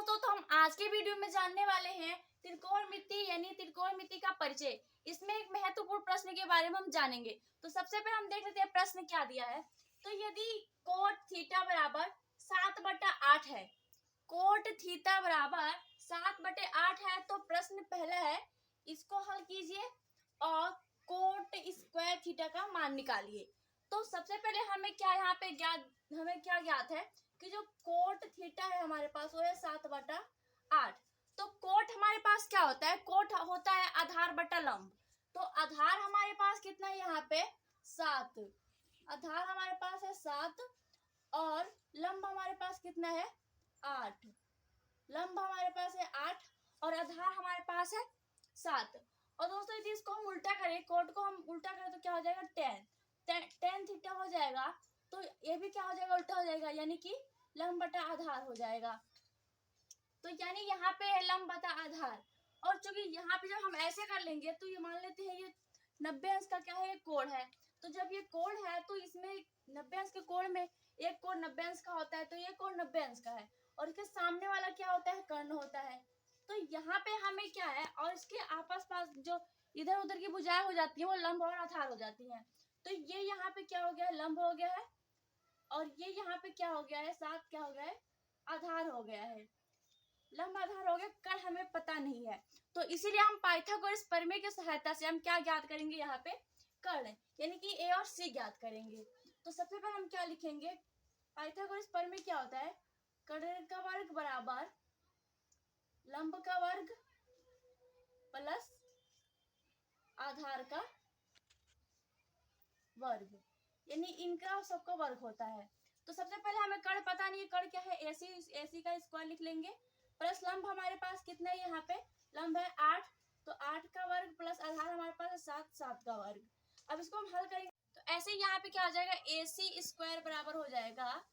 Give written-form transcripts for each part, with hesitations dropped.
दोस्तों, तो हम आज के वीडियो में जानने वाले हैं त्रिकोणमिति यानी त्रिकोणमिति का परिचय। इसमें एक महत्वपूर्ण प्रश्न के बारे में हम जानेंगे। तो सबसे पहले हम देख लेते हैं प्रश्न क्या दिया है। तो यदि कोट थीटा बराबर 7/8 है, कोट थीटा बराबर 7/8 है, तो प्रश्न पहला है इसको हल कीजिए और कोट स्क्वायर थीटा का मान निकालिए। तो सबसे पहले हमें क्या ज्ञात है कि जो कोट थीटा है हमारे पास वो है 7/8। तो कोट हमारे पास क्या होता है? कोट होता है आधार बटा लंब। तो आधार हमारे पास कितना है यहाँ पे? 7। आधार हमारे पास है 7 और लंब हमारे पास कितना है? 8। लंब हमारे पास है 8 और आधार हमारे पास है 7। और दोस्तों यदि इसको हम उल्टा करें, कोट को हम उल्टा करें तो क्या हो जाएगा? tan थीटा हो जाएगा। तो ये भी क्या हो जाएगा? उल्टा हो जाएगा, यानी कि लंब बटा आधार हो जाएगा। तो यानी यहाँ पे है लंब बटा आधार। और चूंकि यहाँ पे जब हम ऐसे कर लेंगे तो ये मान लेते हैं ये 90 अंश का क्या है? ये कोण है। तो जब ये कोण है तो इसमें 90 अंश के कोण में एक कोण 90 अंश का होता है, तो ये कोण 90 अंश का है। और इसके सामने वाला क्या होता है? कर्ण होता है। तो यहाँ पे हमें क्या है, और इसके आपस पास जो इधर उधर की भुजाएं हो जाती है वो लंब और आधार हो जाती है। तो ये यहाँ पे क्या हो गया? लंब हो गया है। और ये यहाँ पे क्या हो गया है? 7 क्या हो गया है? आधार हो गया है। लंब आधार हो गया, कर्ण हमें पता नहीं है। तो इसीलिए हम पाइथागोरस प्रमेय की सहायता से हम क्या ज्ञात करेंगे? यहाँ पे कर्ण यानी कि ए और सी ज्ञात करेंगे। तो सबसे पहले हम क्या लिखेंगे? पाइथागोरस प्रमेय क्या होता है? कर्ण का वर्ग बराबर लंब का वर्ग प्लस आधार का वर्ग, यानी इनका सबका वर्ग होता है। तो सबसे पहले हमें कर्ण पता नहीं है, कर्ण क्या है? एसी का स्क्वायर लिख लेंगे प्लस लंब हमारे पास कितना है? यहाँ पे लंब है 8, तो 8 का वर्ग प्लस आधार हमारे पास है 7 का वर्ग। अब इसको हम हल करेंगे तो ऐसे यहाँ पे क्या आ जाएगा? एसी स्क्वायर बराबर हो जाएगा,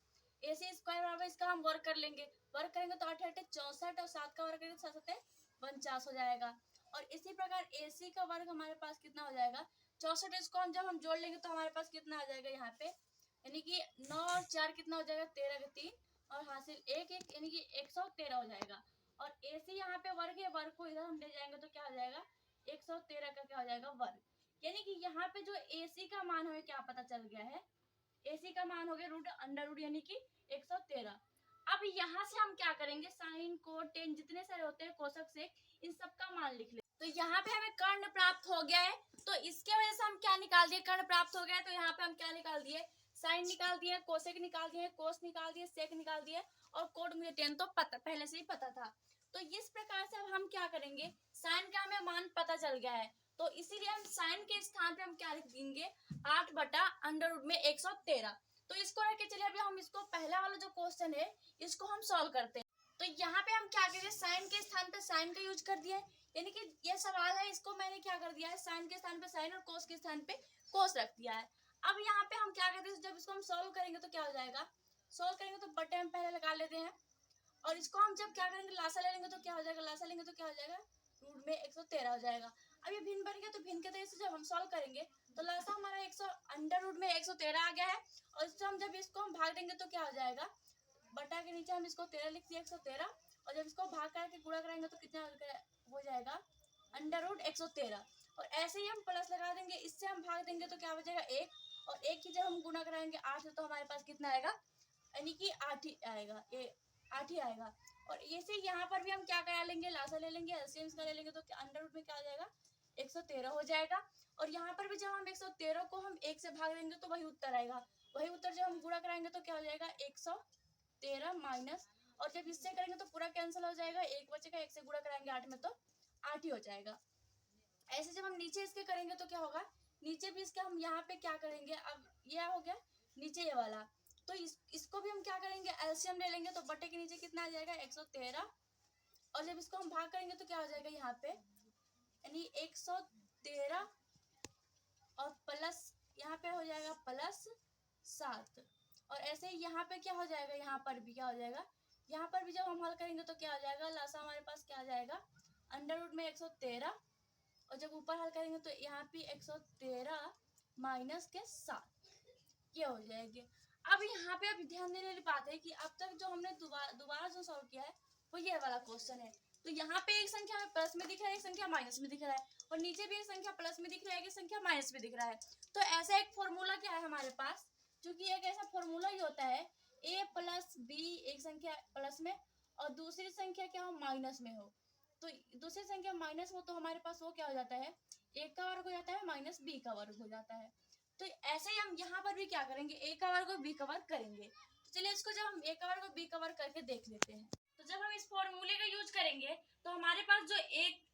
एसी स्क्वायर बराबर इसका हम वर्ग कर लेंगे। वर्ग करेंगे तो 8 8 64 और 7 का वर्ग करेंगे तो 7 49 हो जाएगा। और इसी प्रकार एसी का वर्ग हमारे पास कितना हो जाएगा? 64। इसको हम जब हम जोड़ लेंगे तो हमारे पास कितना आ जाएगा यहाँ पे? यानी कि 9 और 4 कितना हो जाएगा? 13 के 3 और हासिल 1 1 यानी कि 113 हो जाएगा। और एसी यहाँ पे वर्ग है, वर्ग को इधर हम ले जाएंगे तो क्या हो जाएगा? 113 का क्या हो जाएगा? वर्ग। यानी कि यहाँ पे जो एसी का मान हमें क्या पता चल गया है? एसी का मान हो गया रूट अंडर रूट यानी कि 113। अब यहाँ से हम क्या करेंगे? साइन कोट टेन जितने सारे होते हैं कोशक से इन सबका मान लिख ले। तो यहाँ पे हमें कर्ण प्राप्त हो गया है। तो इसके वजह से हम क्या निकाल दिए? कर्ण प्राप्त हो गया है तो यहाँ पे हम क्या निकाल दिए? साइन निकाल दिए, कोसेक निकाल दिए, कोस निकाल दिए, सेक निकाल दिए और कोट मुझे टेन तो पहले से ही पता था। तो इस प्रकार से अब हम क्या करेंगे? साइन का हमें मान पता चल गया है तो इसीलिए हम साइन के स्थान पे हम क्या लिख देंगे? 8/√113। तो इसको रख के चलिए अभी हम इसको पहला वाला जो क्वेश्चन है इसको हम सॉल्व करते हैं। तो यहाँ पे हम क्या करें? साइन के स्थान पे साइन का यूज कर दिया है, यानी कि ये सवाल है इसको मैंने क्या कर दिया है? साइन के स्थान पे साइन और कोस के स्थान पे कोस रख दिया है। अब यहाँ पे हम क्या करते हैं? जब इसको हम सॉल्व करेंगे तो क्या हो जाएगा? सॉल्व करेंगे तो बटे हम पहले लगा लेते हैं और इसको हम जब क्या करेंगे? लासा ले लेंगे तो क्या हो जाएगा? लासा लेंगे तो क्या हो जाएगा? रूट में 113 हो जाएगा। अब ये भिन्न बन गया तो भिन्न के तरह से जब हम सॉल्व करेंगे तो लासा हमारा 100 अंडर रूट में 113 आ गया है। और इसको हम जब इसको हम भाग देंगे तो क्या हो जाएगा? बटा के नीचे हम इसको 13 लिख दिए 113 और जब इसको भाग करके गुणा करेंगे तो कितना हो जाएगा? Under root 113। और ऐसे ही हम प्लस लगा देंगे, इससे हम भाग देंगे तो क्या हो जाएगा? 1 और 1 की जब हम गुणा कराएंगे 8 से तो हमारे पास कितना आएगा? यानी कि 8 ही आएगा, ये 8 ही आएगा। और ऐसे यहाँ पर भी हम क्या करा लेंगे? लासा ले लेंगे, एलसीएम का ले लेंगे तो अंडर रूट में क्या आ जाएगा? 113 हो जाएगा। और यहाँ पर भी जब हम 113 को हम 1 से भाग देंगे तो वही उत्तर आएगा। वही उत्तर जब हम गुणा कराएंगे तो क्या हो जाएगा? 113 माइनस, और जब इससे करेंगे तो पूरा कैंसिल हो जाएगा, 1 बचेगा, 1 से गुणा कराएंगे 8 में तो 8 ही हो जाएगा। ऐसे जब हम नीचे इसके करेंगे तो क्या होगा? नीचे भी इसके हम यहाँ पे क्या करेंगे? अब ये हो गया नीचे ये वाला, तो इसको भी हम क्या करेंगे? एलसीएम ले लेंगे तो बटे के नीचे कितना आ जाएगा? 113 और जब इसको हम भाग करेंगे तो क्या हो जाएगा? यहाँ पे यानी 113 और प्लस यहाँ पे हो जाएगा प्लस 7। और ऐसे ही यहाँ पे क्या हो जाएगा? यहाँ पर भी क्या हो जाएगा? यहाँ पर भी जब हम हल करेंगे तो क्या हो जाएगा? लासा हमारे पास क्या आ जाएगा? अंडर रूट में 113 और जब ऊपर हल करेंगे तो यहाँ पे 113 माइनस के 7 ये हो जाएगी। अब यहाँ पे अब ध्यान देने वाली बात है कि अब तक जो हमने दोबारा जो सॉल्व किया है वो ये वाला क्वेश्चन है। तो यहाँ पे एक संख्या हमें प्लस में दिख रहा है, एक संख्या माइनस में दिख रहा है, और नीचे भी एक संख्या प्लस में दिख रहा है, एक संख्या माइनस में दिख रहा है। तो ऐसा एक फॉर्मूला क्या है हमारे पास, क्योंकि एक ऐसा फॉर्मूला ही होता है a प्लस बी, एक संख्या प्लस में और दूसरी संख्या क्या हो माइनस में हो। तो दूसरी संख्या माइनस में, तो हमारे पास वो क्या हो जाता है, a का वर्ग हो जाता है माइनस b का वर्ग हो जाता है। तो ऐसे ही हम यहाँ पर भी क्या करेंगे, a का वर्ग और b का वर्ग करेंगे। तो चलिए इसको जब हम a का वर्ग और b का वर्ग करके देख लेते हैं। तो जब हम इस फॉर्मूले का यूज करेंगे तो हमारे पास जो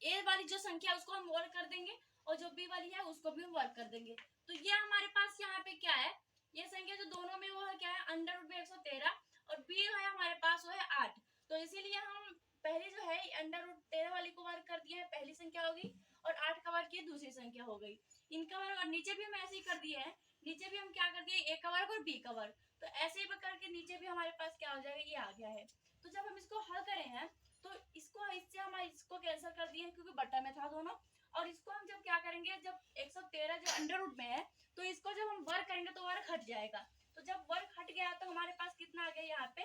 a वाली जो संख्या है उसको हम वर्ग कर देंगे, और जो b वाली है उसको भी हम वर्ग कर देंगे। तो ये हमारे पास यहाँ पे क्या है, ये संख्या जो दोनों में वो है क्या है, अंडर रूट में 113, और b है हमारे पास वो है 8। तो इसीलिए हम पहले जो है अंडर रूट 13 वाली को वर्ग कर दिया है, पहली संख्या होगी, और 8 का वर्ग की दूसरी संख्या हो गई। इनका वर्ग, और नीचे भी हम ऐसे ही कर दिए हैं, नीचे भी हम क्या कर दिए, a का वर्ग और b का वर्ग। तो ऐसे ही करके नीचे भी हमारे पास क्या हो जाएगा, ये आ गया है। तो जब हम इसको हल करें हैं तो इसको इससे हम इसको कैंसिल कर दिए क्योंकि बट्टा में था दोनों, और इसको हम जब क्या करेंगे, जब 113 जो अंडर रूट में है तो इसको जब हम वर्ग करेंगे तो वर्ग हट जाएगा। तो जब वर्ग हट गया तो हमारे पास कितना आ गया यहाँ पे,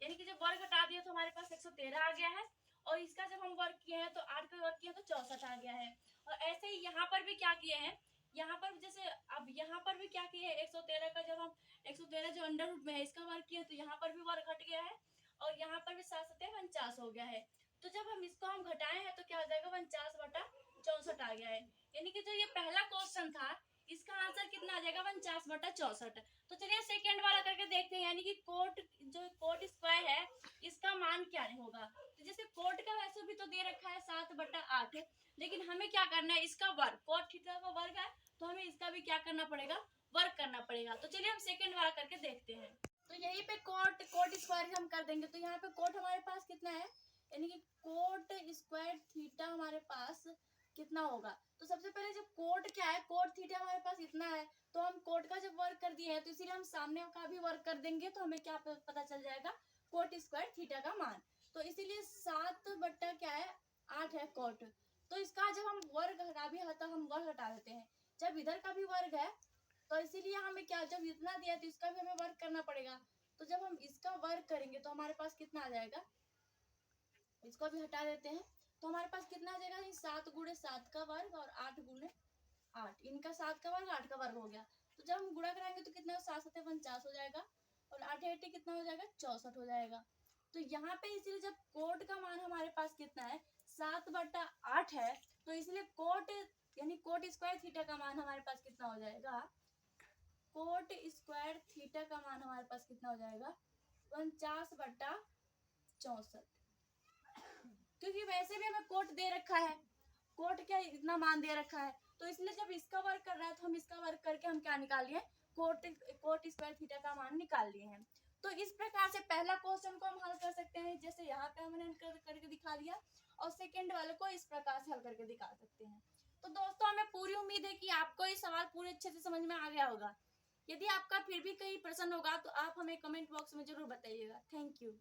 यानी कि जब वर्ग हटा दिया तो हमारे पास 113 आ गया है, और इसका जब हम वर्ग किए हैं तो 8 का वर्ग किया तो 64 आ गया है। और ऐसे ही यहाँ पर भी क्या किए हैं, यहाँ पर जैसे अब यहाँ पर भी क्या किए हैं, 113 का जब हम 113 जो अंडर रूट में है इसका वर्ग किया तो यहाँ पर भी वर्ग हट गया है, और यहाँ पर भी 7 हो गया है। तो जब हम इसको हम घटाए हैं तो क्या हो जाएगा, 49/64 आ गया है। यानी कि जो ये पहला क्वेश्चन था इसका आंसर कितना आ जाएगा, 49/64। तो चलिए सेकेंड वाला करके देखते हैं, यानी कि कोट जो कोट स्क्वायर है इसका मान क्या होगा। तो जैसे कोट का वैसे भी तो दे रखा है 7/8, लेकिन हमें क्या करना है, इसका वर्ग, कोट थीटा का वर्ग है तो हमें इसका भी क्या करना पड़ेगा, वर्ग करना पड़ेगा। तो चलिए हम सेकेंड वाला करके देखते हैं। तो यहीं पे कोट स्क्वायर हम कर देंगे। तो यहाँ पे कोट हमारे पास कितना है, यानी कि कोट स्क्वायर थीटा हमारे पास कितना होगा। तो सबसे पहले जब कोट क्या है, कोट थीटा हमारे पास इतना है, तो हम कोट का जब वर्ग कर दिए हैं तो इसीलिए हम सामने का भी वर्ग कर देंगे, तो हमें क्या पता चल जाएगा, कोट स्क्वायर थीटा का मान। तो इसीलिए 7/8 है कोट। तो इसका जब हम वर्ग हटा भी हटा हम वर्ग हटा देते हैं, जब इधर का भी वर्ग है तो इसीलिए हमें क्या, जब इतना दिया तो इसका भी हमें वर्ग करना पड़ेगा। तो जब हम इसका वर्ग करेंगे तो हमारे पास कितना आ जाएगा, इसको भी हटा देते हैं तो हमारे पास कितना आ जाएगा, 7 × 7 का वर्ग और 8 × 8, इनका 7 का वर्ग 8 का वर्ग हो गया। तो जब हम गुणा कराएंगे तो कितना, 7×7 = 49 हो जाएगा, और 8×8 कितना हो जाएगा, 64 हो जाएगा। तो यहाँ पे इसलिए जब कोट का मान हमारे पास कितना है, 7/8 है, तो इसलिए कोट यानी कोट स्क्वायर थीटा का मान हमारे पास कितना हो जाएगा, कोट स्क्वायर थीटा का मान हमारे पास कितना हो जाएगा, 49/64। क्योंकि वैसे भी हमें कोट दे रखा है, कोट क्या इतना मान दे रखा है, तो इसलिए जब इसका वर्ग कर रहा है तो हम इसका वर्ग करके हम क्या निकाल लिए, कोट स्क्वायर थीटा का मान निकाल लिए हैं। तो इस प्रकार से पहला क्वेश्चन को हम हल कर सकते हैं, जैसे यहाँ पे हमने करके दिखा दिया, और सेकेंड वाले को इस प्रकार से हल करके दिखा सकते हैं। तो दोस्तों हमें पूरी उम्मीद है कि आपको ये सवाल पूरे अच्छे से समझ में आ गया होगा। यदि आपका फिर भी कहीं प्रश्न होगा तो आप हमें कमेंट बॉक्स में जरूर बताइएगा। Thank you.